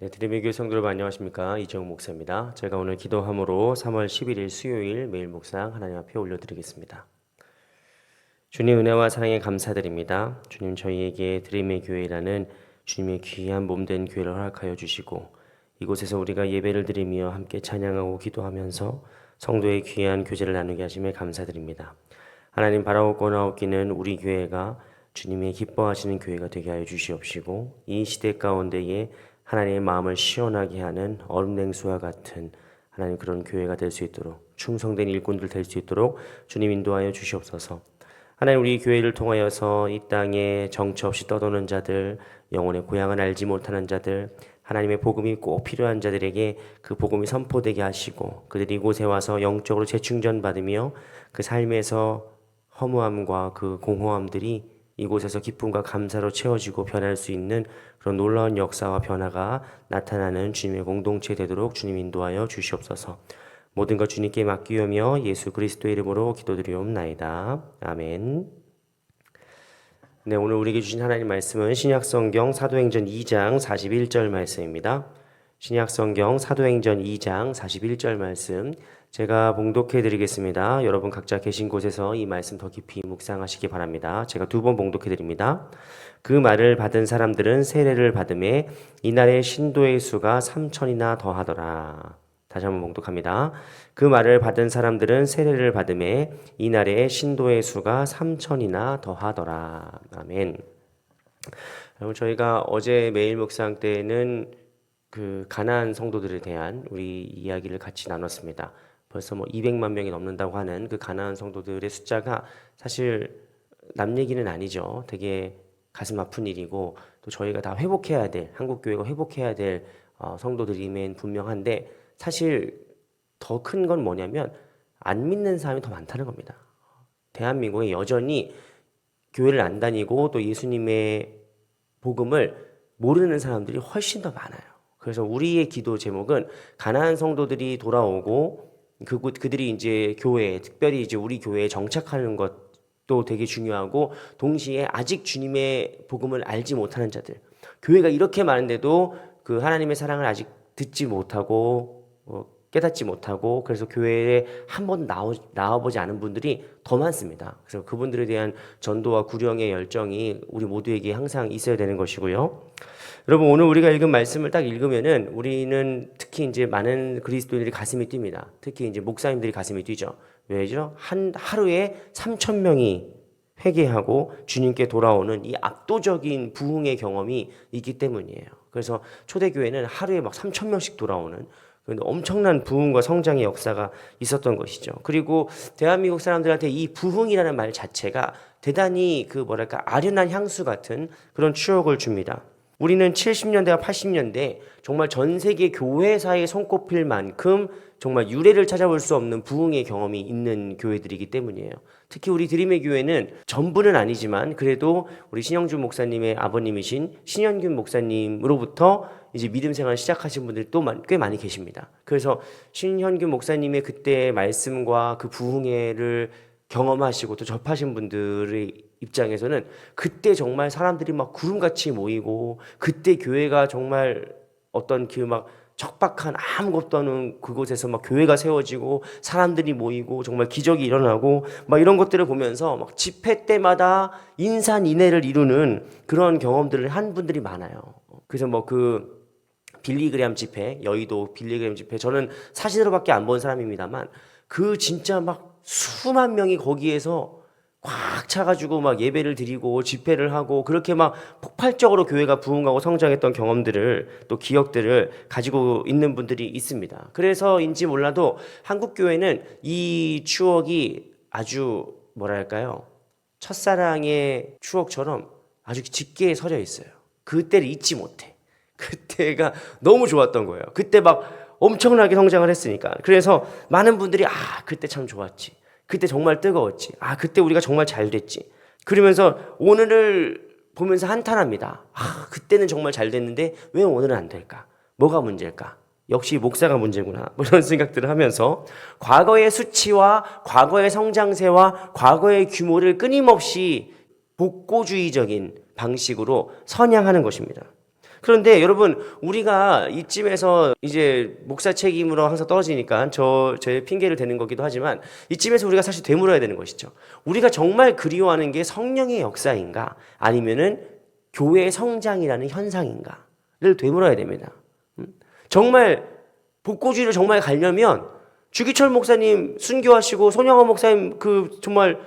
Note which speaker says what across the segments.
Speaker 1: 네, 드림의 교회 성도 여러분 안녕하십니까? 이정욱 목사입니다. 제가 오늘 기도함으로 3월 11일 수요일 매일 묵상 하나님 앞에 올려드리겠습니다. 주님 은혜와 사랑에 감사드립니다. 주님 저희에게 드림의 교회라는 주님의 귀한 몸된 교회를 허락하여 주시고 이곳에서 우리가 예배를 드리며 함께 찬양하고 기도하면서 성도의 귀한 교제를 나누게 하심에 감사드립니다. 하나님 바라고 권하옵기는 우리 교회가 주님의 기뻐하시는 교회가 되게 하여 주시옵시고 이 시대 가운데에 하나님의 마음을 시원하게 하는 얼음 냉수와 같은 하나님 그런 교회가 될 수 있도록 충성된 일꾼들 될 수 있도록 주님 인도하여 주시옵소서. 하나님 우리 교회를 통하여서 이 땅에 정처 없이 떠도는 자들, 영혼의 고향을 알지 못하는 자들, 하나님의 복음이 꼭 필요한 자들에게 그 복음이 선포되게 하시고 그들이 이곳에 와서 영적으로 재충전받으며 그 삶에서 허무함과 그 공허함들이 이곳에서 기쁨과 감사로 채워지고 변할 수 있는 그런 놀라운 역사와 변화가 나타나는 주님의 공동체 되도록 주님 인도하여 주시옵소서. 모든 것 주님께 맡기오며 예수 그리스도의 이름으로 기도드리옵나이다. 아멘. 네, 오늘 우리에게 주신 하나님 말씀은 신약성경 사도행전 2장 41절 말씀입니다. 신약성경 사도행전 2장 41절 말씀 제가 봉독해 드리겠습니다. 여러분 각자 계신 곳에서 이 말씀 더 깊이 묵상하시기 바랍니다. 제가 두 번 봉독해 드립니다. 그 말을 받은 사람들은 세례를 받음에 이날의 신도의 수가 3천이나 더하더라. 다시 한번 봉독합니다. 그 말을 받은 사람들은 세례를 받음에 이날의 신도의 수가 3천이나 더하더라. 아멘. 여러분 저희가 어제 매일 묵상 때는 그 가나안 성도들에 대한 우리 이야기를 같이 나눴습니다. 벌써 200만 명이 넘는다고 하는 그 가나안 성도들의 숫자가 사실 남 얘기는 아니죠. 되게 가슴 아픈 일이고 또 저희가 다 회복해야 될 한국 교회가 회복해야 될 성도들임은 분명한데 사실 더 큰 건 뭐냐면 안 믿는 사람이 더 많다는 겁니다. 대한민국에 여전히 교회를 안 다니고 또 예수님의 복음을 모르는 사람들이 훨씬 더 많아요. 그래서 우리의 기도 제목은 가나안 성도들이 돌아오고 그들이 이제 교회에 특별히 이제 우리 교회에 정착하는 것도 되게 중요하고 동시에 아직 주님의 복음을 알지 못하는 자들 교회가 이렇게 많은데도 그 하나님의 사랑을 아직 듣지 못하고 깨닫지 못하고 그래서 교회에 한 번 나와보지 않은 분들이 더 많습니다. 그래서 그분들에 대한 전도와 구령의 열정이 우리 모두에게 항상 있어야 되는 것이고요. 여러분 오늘 우리가 읽은 말씀을 딱 읽으면은 우리는 특히 이제 많은 그리스도인들이 가슴이 뜁니다. 특히 이제 목사님들이 가슴이 뛰죠. 왜죠? 하루에 3천 명이 회개하고 주님께 돌아오는 이 압도적인 부흥의 경험이 있기 때문이에요. 그래서 초대교회는 하루에 막 3천 명씩 돌아오는 엄청난 부흥과 성장의 역사가 있었던 것이죠. 그리고 대한민국 사람들한테 이 부흥이라는 말 자체가 대단히 그 뭐랄까 아련한 향수 같은 그런 추억을 줍니다. 우리는 70년대와 80년대 정말 전 세계 교회사에 손꼽힐 만큼 정말 유례를 찾아볼 수 없는 부흥의 경험이 있는 교회들이기 때문이에요. 특히 우리 드림의 교회는 전부는 아니지만 그래도 우리 신영준 목사님의 아버님이신 신현균 목사님으로부터 이제 믿음 생활 시작하신 분들이 또 꽤 많이 계십니다. 그래서 신현균 목사님의 그때의 말씀과 그 부흥회를 경험하시고 또 접하신 분들의 입장에서는 그때 정말 사람들이 막 구름같이 모이고 그때 교회가 정말 어떤 그 막 척박한 아무것도 없는 그곳에서 막 교회가 세워지고 사람들이 모이고 정말 기적이 일어나고 막 이런 것들을 보면서 막 집회 때마다 인산인해를 이루는 그런 경험들을 한 분들이 많아요. 그래서 뭐 그 빌리그램 집회, 여의도 빌리그램 집회 저는 사진으로밖에 안 본 사람입니다만 그 진짜 막 수만 명이 거기에서 꽉 차가지고 막 예배를 드리고 집회를 하고 그렇게 막 폭발적으로 교회가 부흥하고 성장했던 경험들을 또 기억들을 가지고 있는 분들이 있습니다. 그래서인지 몰라도 한국 교회는 이 추억이 아주 뭐랄까요? 첫사랑의 추억처럼 아주 짙게 서려 있어요. 그때를 잊지 못해. 그때가 너무 좋았던 거예요. 그때 막 엄청나게 성장을 했으니까. 그래서 많은 분들이 그때 참 좋았지. 그때 정말 뜨거웠지. 그때 우리가 정말 잘 됐지. 그러면서 오늘을 보면서 한탄합니다. 그때는 정말 잘 됐는데 왜 오늘은 안 될까? 뭐가 문제일까? 역시 목사가 문제구나. 뭐 이런 생각들을 하면서 과거의 수치와 과거의 성장세와 과거의 규모를 끊임없이 복고주의적인 방식으로 선양하는 것입니다. 그런데 여러분, 우리가 이쯤에서 이제 목사 책임으로 항상 떨어지니까 저의 핑계를 대는 거기도 하지만, 이쯤에서 우리가 사실 되물어야 되는 것이죠. 우리가 정말 그리워하는 게 성령의 역사인가, 아니면은 교회의 성장이라는 현상인가를 되물어야 됩니다. 정말 복고주의를 정말 가려면 주기철 목사님 순교하시고 손영원 목사님 정말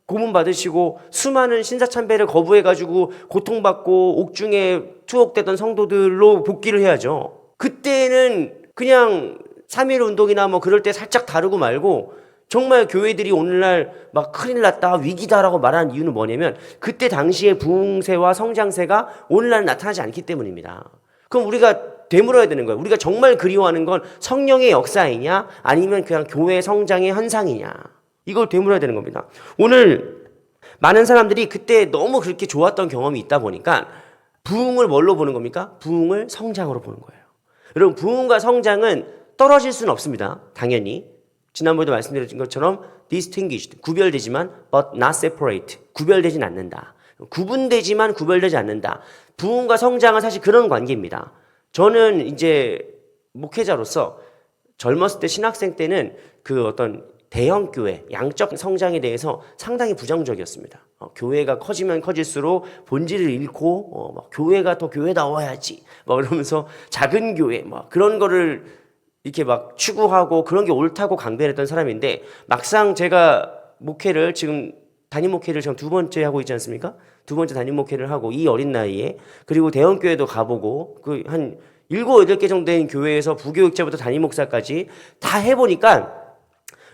Speaker 1: 고문 받으시고 수많은 신사참배를 거부해가지고 고통받고 옥중에 투옥되던 성도들로 복귀를 해야죠. 그때는 그냥 3.1 운동이나 뭐 그럴 때 살짝 다루고 말고, 정말 교회들이 오늘날 막 큰일 났다, 위기다라고 말하는 이유는 뭐냐면 그때 당시의 부흥세와 성장세가 오늘날 나타나지 않기 때문입니다. 그럼 우리가 되물어야 되는 거예요. 우리가 정말 그리워하는 건 성령의 역사이냐, 아니면 그냥 교회 성장의 현상이냐, 이걸 되물어야 되는 겁니다. 오늘 많은 사람들이 그때 너무 그렇게 좋았던 경험이 있다 보니까 부흥을 뭘로 보는 겁니까? 부흥을 성장으로 보는 거예요. 여러분, 부흥과 성장은 떨어질 수는 없습니다. 당연히 지난번에도 말씀드린 것처럼 distinguished, 구별되지만 but not separate, 구별되진 않는다. 구분되지만 구별되지 않는다. 부흥과 성장은 사실 그런 관계입니다. 저는 이제 목회자로서 젊었을 때, 신학생 때는 그 어떤 대형 교회, 양적 성장에 대해서 상당히 부정적이었습니다. 교회가 커지면 커질수록 본질을 잃고, 교회가 더 교회다워야지, 그러면서 작은 교회, 그런 거를 이렇게 막 추구하고 그런 게 옳다고 강변했던 사람인데, 막상 제가 목회를 지금 담임 목회를 지금 2번째 하고 있지 않습니까? 2번째 담임 목회를 하고 이 어린 나이에, 그리고 대형 교회도 가보고 한 7, 8개 정도 된 교회에서 부교육자부터 담임 목사까지 다 해보니까,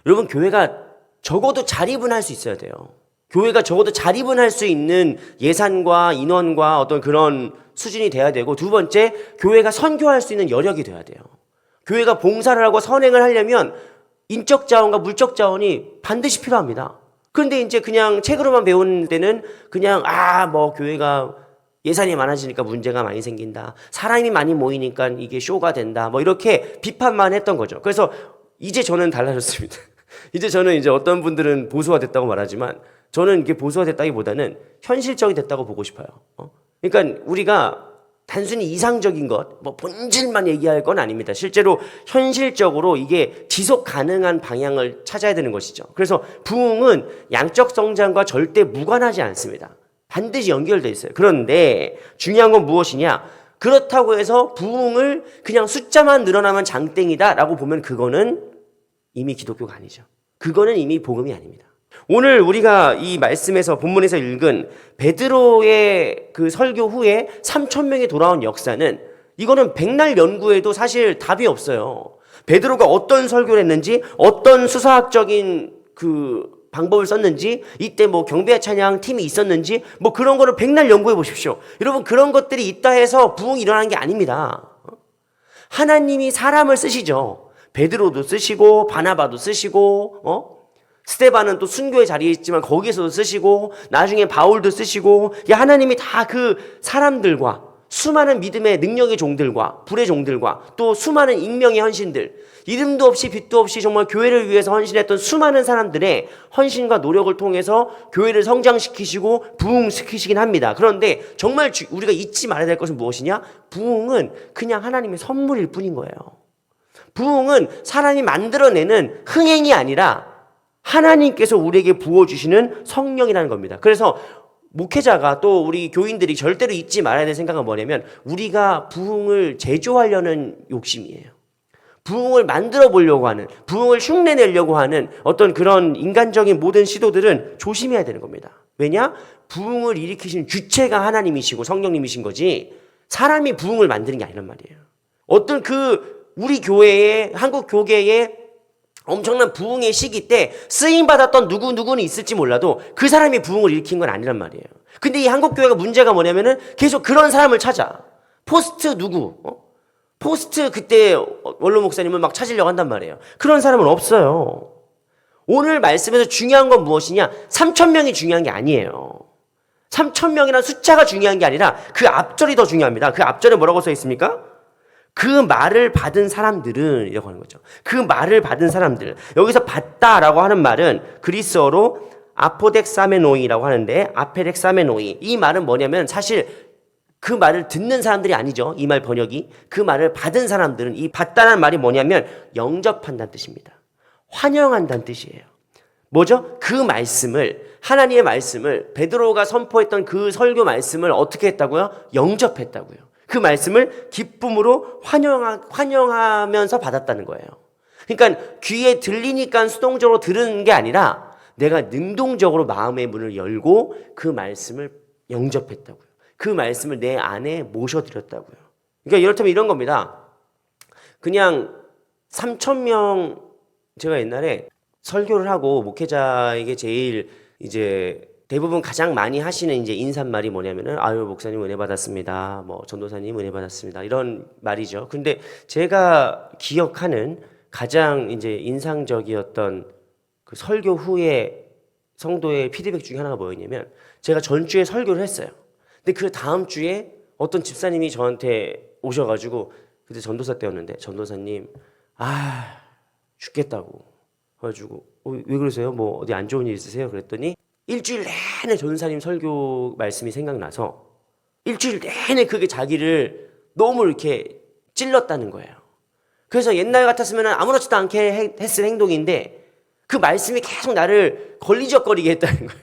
Speaker 1: 여러분, 교회가 적어도 자립은 수 있어야 돼요. 교회가 적어도 자립은 할 수 있는 예산과 인원과 어떤 그런 수준이 돼야 되고, 두 번째, 교회가 선교할 수 있는 여력이 돼야 돼요. 교회가 봉사를 하고 선행을 하려면 인적 자원과 물적 자원이 반드시 필요합니다. 그런데 이제 그냥 책으로만 배우는 데는 그냥 교회가 예산이 많아지니까 문제가 많이 생긴다, 사람이 많이 모이니까 이게 쇼가 된다, 이렇게 비판만 했던 거죠. 그래서 이제 저는 달라졌습니다. 이제 저는 어떤 분들은 보수화 됐다고 말하지만, 저는 이게 보수화 됐다기보다는 현실적이 됐다고 보고 싶어요. 그러니까 우리가 단순히 이상적인 것, 본질만 얘기할 건 아닙니다. 실제로 현실적으로 이게 지속 가능한 방향을 찾아야 되는 것이죠. 그래서 부흥은 양적 성장과 절대 무관하지 않습니다. 반드시 연결되어 있어요. 그런데 중요한 건 무엇이냐? 그렇다고 해서 부흥을 그냥 숫자만 늘어나면 장땡이다라고 보면 그거는 이미 기독교가 아니죠. 그거는 이미 복음이 아닙니다. 오늘 우리가 이 말씀에서, 본문에서 읽은 베드로의 그 설교 후에 3,000명이 돌아온 역사는, 이거는 백날 연구해도 사실 답이 없어요. 베드로가 어떤 설교를 했는지, 어떤 수사학적인 그 방법을 썼는지, 이때 경배 찬양 팀이 있었는지, 그런 거를 백날 연구해 보십시오. 여러분, 그런 것들이 있다 해서 부흥이 일어나는 게 아닙니다. 하나님이 사람을 쓰시죠. 베드로도 쓰시고 바나바도 쓰시고, 스데반은 또 순교의 자리에 있지만 거기서도 쓰시고, 나중에 바울도 쓰시고, 하나님이 다 그 사람들과 수많은 믿음의 능력의 종들과 불의 종들과 또 수많은 익명의 헌신들, 이름도 없이 빛도 없이 정말 교회를 위해서 헌신했던 수많은 사람들의 헌신과 노력을 통해서 교회를 성장시키시고 부흥시키시긴 합니다. 그런데 정말 우리가 잊지 말아야 될 것은 무엇이냐? 부흥은 그냥 하나님의 선물일 뿐인 거예요. 부흥은 사람이 만들어내는 흥행이 아니라 하나님께서 우리에게 부어주시는 성령이라는 겁니다. 그래서 목회자가, 또 우리 교인들이 절대로 잊지 말아야 될 생각은 뭐냐면, 우리가 부흥을 제조하려는 욕심이에요. 부흥을 만들어 보려고 하는, 부흥을 흉내내려고 하는 어떤 그런 인간적인 모든 시도들은 조심해야 되는 겁니다. 왜냐? 부흥을 일으키신 주체가 하나님이시고 성령님이신 거지, 사람이 부흥을 만드는 게 아니란 말이에요. 어떤 우리 교회의, 한국 교계의 엄청난 부흥의 시기 때 쓰임받았던 누구는 있을지 몰라도 그 사람이 부흥을 일으킨 건 아니란 말이에요. 근데 이 한국교회가 문제가 뭐냐면은 계속 그런 사람을 찾아. 포스트 포스트 그때 원로 목사님을 막 찾으려고 한단 말이에요. 그런 사람은 없어요. 오늘 말씀에서 중요한 건 무엇이냐? 3,000명이 중요한 게 아니에요. 3,000명이라는 숫자가 중요한 게 아니라 그 앞절이 더 중요합니다. 그 앞절에 뭐라고 써 있습니까? 그 말을 받은 사람들은, 이라고 하는 거죠. 그 말을 받은 사람들. 여기서 받다라고 하는 말은 그리스어로 아포덱사메노이라고 하는데, 아페덱사메노이. 이 말은 뭐냐면 사실 그 말을 듣는 사람들이 아니죠. 이 말 번역이. 그 말을 받은 사람들은 이 받다는 말이 뭐냐면 영접한다는 뜻입니다. 환영한다는 뜻이에요. 뭐죠? 그 말씀을, 하나님의 말씀을, 베드로가 선포했던 그 설교 말씀을 어떻게 했다고요? 영접했다고요. 그 말씀을 기쁨으로 환영하면서 받았다는 거예요. 그러니까 귀에 들리니까 수동적으로 들은 게 아니라 내가 능동적으로 마음의 문을 열고 그 말씀을 영접했다고요. 그 말씀을 내 안에 모셔드렸다고요. 그러니까 이렇다면 이런 겁니다. 그냥 3,000명, 제가 옛날에 설교를 하고 목회자에게 제일 이제 대부분 가장 많이 하시는 이제 인사말이 뭐냐면은 아유 목사님 은혜 받았습니다. 뭐 전도사님 은혜 받았습니다. 이런 말이죠. 근데 제가 기억하는 가장 이제 인상적이었던 그 설교 후에 성도의 피드백 중에 하나가 뭐였냐면 제가 전주에 설교를 했어요. 근데 그 다음 주에 어떤 집사님이 저한테 오셔가지고 그때 전도사 때였는데 전도사님 죽겠다고 그래가지고 왜 그러세요? 뭐 어디 안 좋은 일 있으세요? 그랬더니 일주일 내내 전도사님 설교 말씀이 생각나서 일주일 내내 그게 자기를 너무 이렇게 찔렀다는 거예요. 그래서 옛날 같았으면 아무렇지도 않게 했을 행동인데 그 말씀이 계속 나를 걸리적거리게 했다는 거예요.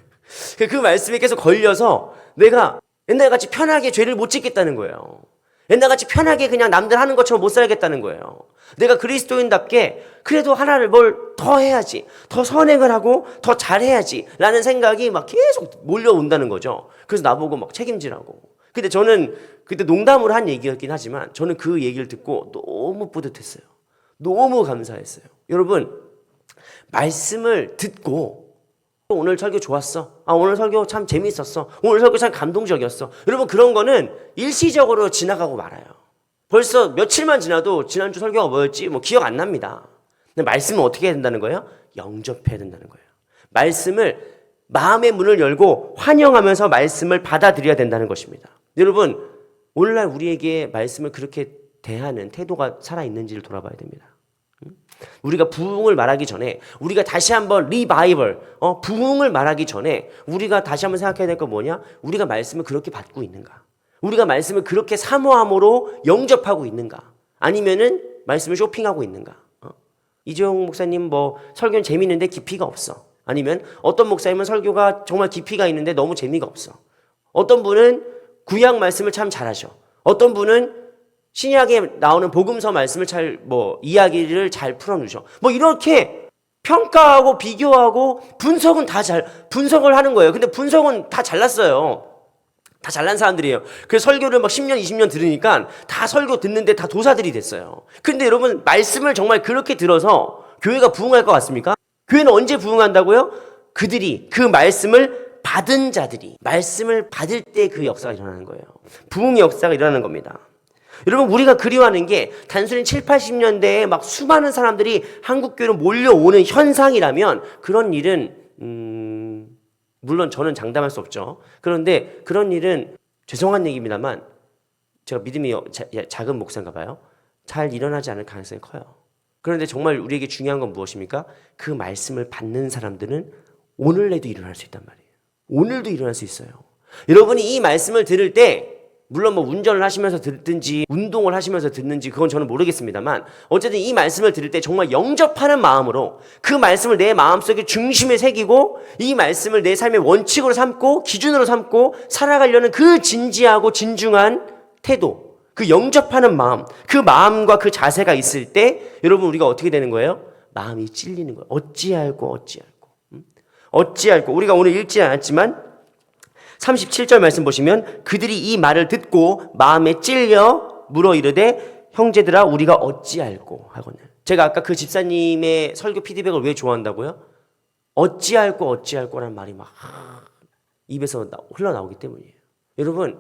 Speaker 1: 그 말씀이 계속 걸려서 내가 옛날같이 편하게 죄를 못 짓겠다는 거예요. 옛날같이 편하게 그냥 남들 하는 것처럼 못 살겠다는 거예요. 내가 그리스도인답게 그래도 하나를 뭘 더 해야지, 더 선행을 하고 더 잘해야지 라는 생각이 막 계속 몰려온다는 거죠. 그래서 나보고 막 책임지라고. 근데 저는 그때 농담으로 한 얘기였긴 하지만 저는 그 얘기를 듣고 너무 뿌듯했어요. 너무 감사했어요. 여러분, 말씀을 듣고 오늘 설교 좋았어. 오늘 설교 참 재밌었어. 오늘 설교 참 감동적이었어. 여러분, 그런 거는 일시적으로 지나가고 말아요. 벌써 며칠만 지나도 지난주 설교가 뭐였지? 뭐 기억 안 납니다. 근데 말씀은 어떻게 해야 된다는 거예요? 영접해야 된다는 거예요. 말씀을 마음의 문을 열고 환영하면서 말씀을 받아들여야 된다는 것입니다. 여러분, 오늘날 우리에게 말씀을 그렇게 대하는 태도가 살아있는지를 돌아봐야 됩니다. 우리가 부흥을 말하기 전에 우리가 다시 한번 리바이벌 부흥을 말하기 전에 우리가 다시 한번 생각해야 될 건 뭐냐? 우리가 말씀을 그렇게 받고 있는가? 우리가 말씀을 그렇게 사모함으로 영접하고 있는가? 아니면은 말씀을 쇼핑하고 있는가? 이재용 목사님 뭐 설교는 재미있는데 깊이가 없어. 아니면 어떤 목사님은 설교가 정말 깊이가 있는데 너무 재미가 없어. 어떤 분은 구약 말씀을 참 잘하셔. 어떤 분은 신약에 나오는 복음서 말씀을 이야기를 잘 풀어놓으셔. 뭐 이렇게 평가하고 비교하고 분석을 하는 거예요. 근데 분석은 다 잘났어요. 다 잘난 사람들이에요. 그래서 설교를 막 10년, 20년 들으니까 다 설교 듣는데 다 도사들이 됐어요. 근데 여러분, 말씀을 정말 그렇게 들어서 교회가 부흥할 것 같습니까? 교회는 언제 부흥한다고요? 그들이 그 말씀을 받은 자들이 말씀을 받을 때 그 역사가 일어나는 거예요. 부흥의 역사가 일어나는 겁니다. 여러분, 우리가 그리워하는 게 단순히 7, 80년대에 막 수많은 사람들이 한국교회로 몰려오는 현상이라면 그런 일은 물론 저는 장담할 수 없죠. 그런데 그런 일은 죄송한 얘기입니다만 제가 믿음이 작은 목사인가 봐요. 잘 일어나지 않을 가능성이 커요. 그런데 정말 우리에게 중요한 건 무엇입니까? 그 말씀을 받는 사람들은 오늘에도 일어날 수 있단 말이에요. 오늘도 일어날 수 있어요. 여러분이 이 말씀을 들을 때 물론 뭐 운전을 하시면서 듣든지 운동을 하시면서 듣는지 그건 저는 모르겠습니다만 어쨌든 이 말씀을 들을 때 정말 영접하는 마음으로 그 말씀을 내 마음속에 중심에 새기고 이 말씀을 내 삶의 원칙으로 삼고 기준으로 삼고 살아가려는 그 진지하고 진중한 태도, 그 영접하는 마음, 그 마음과 그 자세가 있을 때 여러분 우리가 어떻게 되는 거예요? 마음이 찔리는 거예요. 어찌할꼬 우리가 오늘 읽지 않았지만 37절 말씀 보시면 그들이 이 말을 듣고 마음에 찔려 물어 이르되 형제들아 우리가 어찌할꼬 하거늘. 제가 아까 그 집사님의 설교 피드백을 왜 좋아한다고요? 어찌할꼬라는 말이 막 입에서 흘러나오기 때문이에요. 여러분,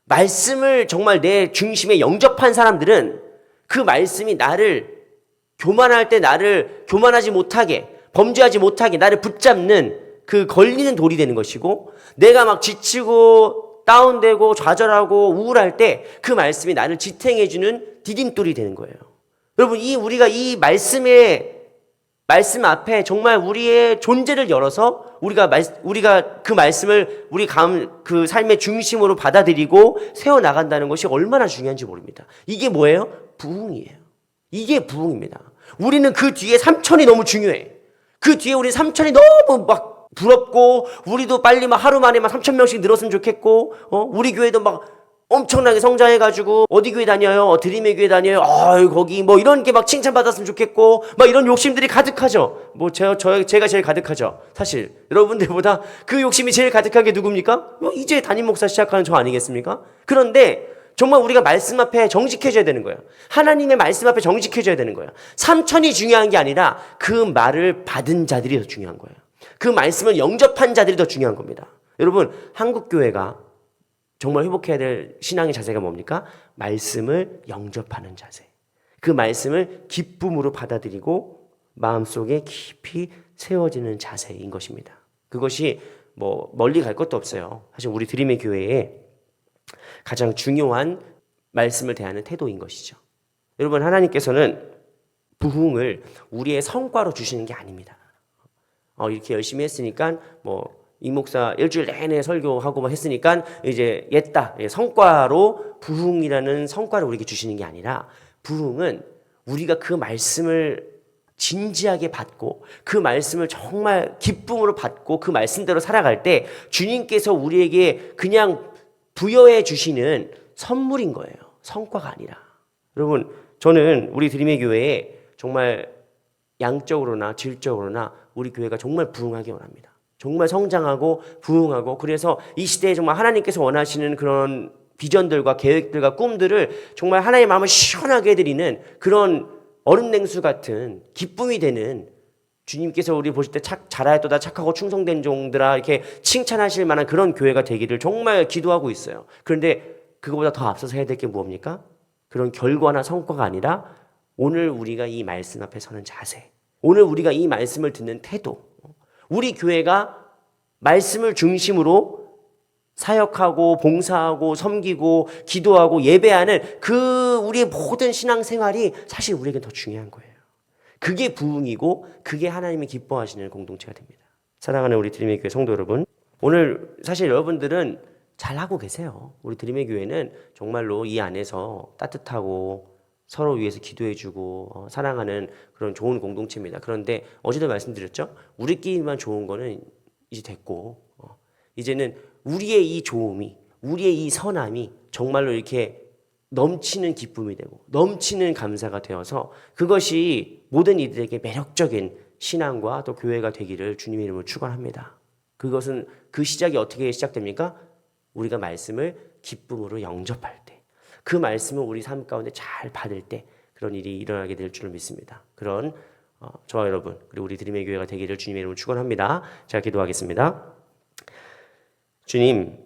Speaker 1: 말씀을 정말 내 중심에 영접한 사람들은 그 말씀이 나를 교만할 때 나를 교만하지 못하게 범죄하지 못하게 나를 붙잡는 그 걸리는 돌이 되는 것이고 내가 막 지치고 다운되고 좌절하고 우울할 때 그 말씀이 나를 지탱해주는 디딤돌이 되는 거예요. 여러분, 우리가 이 말씀 앞에 정말 우리의 존재를 열어서 우리가 그 말씀을 그 삶의 중심으로 받아들이고 세워 나간다는 것이 얼마나 중요한지 모릅니다. 이게 뭐예요? 부흥이에요. 이게 부흥입니다. 우리는 그 뒤에 3천이 너무 중요해. 그 뒤에 우리 3천이 너무 막 부럽고, 우리도 빨리 막 하루 만에 막 3,000명씩 늘었으면 좋겠고, 우리 교회도 막 엄청나게 성장해가지고 어디 교회 다녀요? 드림의 교회 다녀요? 거기 뭐 이런 게 막 칭찬받았으면 좋겠고, 막 이런 욕심들이 가득하죠. 뭐 제가 제일 가득하죠. 사실 여러분들보다 그 욕심이 제일 가득한 게 누굽니까? 이제 담임 목사 시작하는 저 아니겠습니까? 그런데 정말 우리가 말씀 앞에 정직해져야 되는 거예요. 하나님의 말씀 앞에 정직해져야 되는 거예요. 3천이 중요한 게 아니라 그 말을 받은 자들이 더 중요한 거예요. 그 말씀을 영접한 자들이 더 중요한 겁니다. 여러분, 한국 교회가 정말 회복해야 될 신앙의 자세가 뭡니까? 말씀을 영접하는 자세. 그 말씀을 기쁨으로 받아들이고 마음속에 깊이 세워지는 자세인 것입니다. 그것이 뭐 멀리 갈 것도 없어요. 사실 우리 드림의 교회에 가장 중요한 말씀을 대하는 태도인 것이죠. 여러분, 하나님께서는 부흥을 우리의 성과로 주시는 게 아닙니다. 이렇게 열심히 했으니까 이 목사 일주일 내내 설교하고 했으니까 이제 옛다. 성과로 부흥이라는 성과를 우리에게 주시는 게 아니라, 부흥은 우리가 그 말씀을 진지하게 받고 그 말씀을 정말 기쁨으로 받고 그 말씀대로 살아갈 때 주님께서 우리에게 그냥 부여해 주시는 선물인 거예요. 성과가 아니라. 여러분, 저는 우리 드림의 교회에 정말 양적으로나 질적으로나 우리 교회가 정말 부흥하기 원합니다. 정말 성장하고 부흥하고, 그래서 이 시대에 정말 하나님께서 원하시는 그런 비전들과 계획들과 꿈들을 정말 하나님의 마음을 시원하게 해드리는 그런 얼음 냉수 같은 기쁨이 되는, 주님께서 우리 보실 때 잘하였도다 착하고 충성된 종들아 이렇게 칭찬하실 만한 그런 교회가 되기를 정말 기도하고 있어요. 그런데 그거보다 더 앞서서 해야 될 게 뭡니까? 그런 결과나 성과가 아니라 오늘 우리가 이 말씀 앞에 서는 자세, 오늘 우리가 이 말씀을 듣는 태도, 우리 교회가 말씀을 중심으로 사역하고 봉사하고 섬기고 기도하고 예배하는 그 우리의 모든 신앙생활이 사실 우리에게 더 중요한 거예요. 그게 부흥이고 그게 하나님이 기뻐하시는 공동체가 됩니다. 사랑하는 우리 드림의 교회 성도 여러분, 오늘 사실 여러분들은 잘하고 계세요. 우리 드림의 교회는 정말로 이 안에서 따뜻하고 서로 위해서 기도해주고 사랑하는 그런 좋은 공동체입니다. 그런데 어제도 말씀드렸죠? 우리끼리만 좋은 거는 이제 됐고, 이제는 우리의 이 좋음이, 우리의 이 선함이 정말로 이렇게 넘치는 기쁨이 되고 넘치는 감사가 되어서 그것이 모든 이들에게 매력적인 신앙과 또 교회가 되기를 주님의 이름으로 축원합니다. 그것은 그 시작이 어떻게 시작됩니까? 우리가 말씀을 기쁨으로 영접할 때, 그 말씀을 우리 삶 가운데 잘 받을 때 그런 일이 일어나게 될 줄을 믿습니다. 그런 저와 여러분, 그리고 우리 드림의 교회가 되기를 주님의 이름으로 축원합니다. 제가 기도하겠습니다. 주님,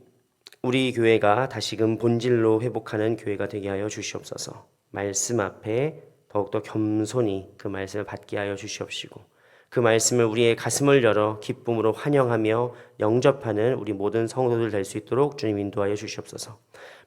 Speaker 1: 우리 교회가 다시금 본질로 회복하는 교회가 되게 하여 주시옵소서. 말씀 앞에 더욱더 겸손히 그 말씀을 받게 하여 주시옵시고, 그 말씀을 우리의 가슴을 열어 기쁨으로 환영하며 영접하는 우리 모든 성도들 될 수 있도록 주님 인도하여 주시옵소서.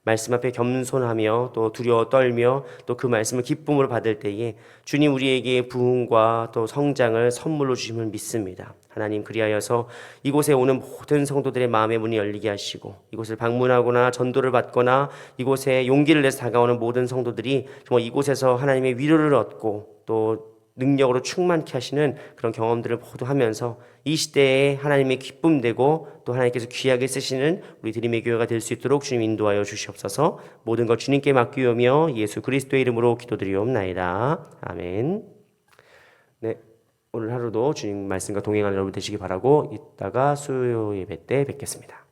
Speaker 1: 말씀 앞에 겸손하며 또 두려워 떨며 또 그 말씀을 기쁨으로 받을 때에 주님 우리에게 부흥과 또 성장을 선물로 주심을 믿습니다. 하나님, 그리하여서 이곳에 오는 모든 성도들의 마음의 문이 열리게 하시고, 이곳을 방문하거나 전도를 받거나 이곳에 용기를 내서 다가오는 모든 성도들이 정말 이곳에서 하나님의 위로를 얻고 또 능력으로 충만케 하시는 그런 경험들을 모두 하면서 이 시대에 하나님의 기쁨 되고 또 하나님께서 귀하게 쓰시는 우리 드림의 교회가 될 수 있도록 주님 인도하여 주시옵소서. 모든 것 주님께 맡기오며 예수 그리스도의 이름으로 기도드리옵나이다. 아멘. 네, 오늘 하루도 주님 말씀과 동행하는 여러분 되시기 바라고, 이따가 수요 예배 때 뵙겠습니다.